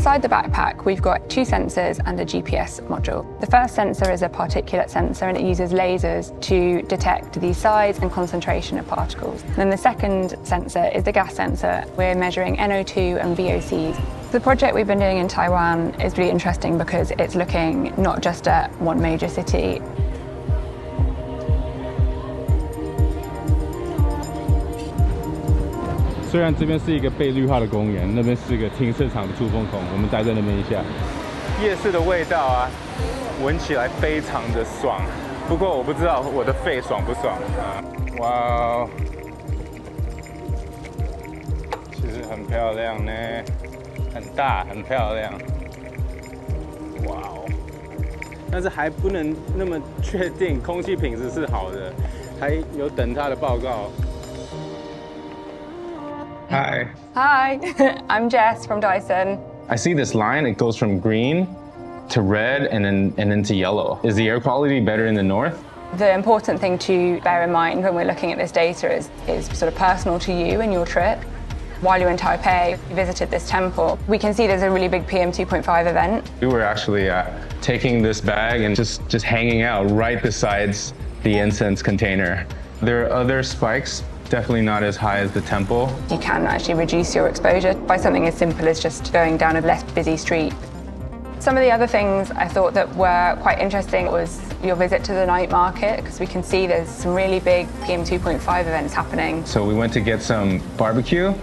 inside the backpack, we've got 2 sensors and a GPS module. The first sensor is a particulate sensor, and it uses lasers to detect the size and concentration of particles. Then the second sensor is the gas sensor. We're measuring NO2 and VOCs. The project we've been doing in Taiwan is really interesting because it's looking not just at one major city. 虽然这边是一个被绿化的公园，那边是个停车场的出风孔，我们待在那边一下。夜市的味道啊，闻起来非常的爽。不过我不知道我的肺爽不爽啊！哇哦，其实很漂亮呢，很大，很漂亮。哇哦，但是还不能那么确定空气品质是好的，还有等它的报告。 Hi. Hi, I'm Jess from Dyson. I see this line, it goes from green to red and then to yellow. Is the air quality better in the north? The important thing to bear in mind when we're looking at this data is sort of personal to you and your trip. While you're in Taipei, you visited this temple. We can see there's a really big PM 2.5 event. We were actually taking this bag and just hanging out right besides the incense container. There are other spikes. Definitely not as high as the temple. You can actually reduce your exposure by something as simple as just going down a less busy street. Some of the other things I thought that were quite interesting was your visit to the night market, because we can see there's some really big PM 2.5 events happening. So we went to get some barbecue.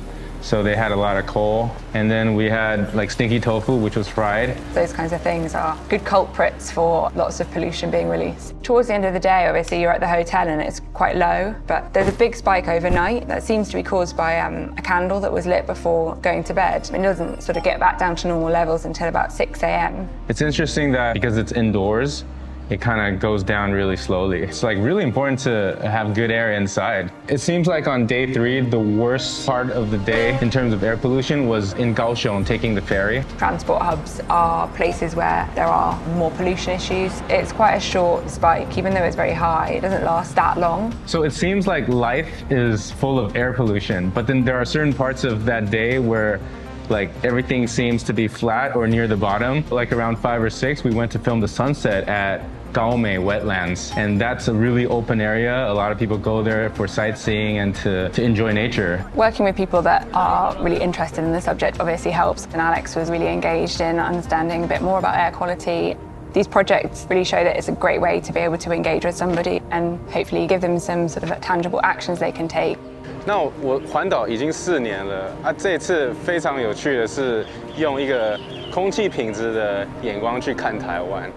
So they had a lot of coal, and then we had like stinky tofu, which was fried. Those kinds of things are good culprits for lots of pollution being released. Towards the end of the day, obviously you're at the hotel and it's quite low, but there's a big spike overnight that seems to be caused by a candle that was lit before going to bed. It doesn't sort of get back down to normal levels until about 6 a.m. It's interesting that because it's indoors, it kind of goes down really slowly. It's like really important to have good air inside. It seems like on day 3, the worst part of the day in terms of air pollution was in Kaohsiung, taking the ferry. Transport hubs are places where there are more pollution issues. It's quite a short spike, even though it's very high, it doesn't last that long. So it seems like life is full of air pollution, but then there are certain parts of that day where like everything seems to be flat or near the bottom. Like around 5 or 6, we went to film the sunset at Gaomei wetlands, and that's a really open area. A lot of people go there for sightseeing and to enjoy nature. Working with people that are really interested in the subject obviously helps, and Alex was really engaged in understanding a bit more about air quality. These projects really show that it's a great way to be able to engage with somebody and hopefully give them some sort of tangible actions they can take. 那我环岛已经4年了啊，这次非常有趣的是用一个空气品质的眼光去看台湾。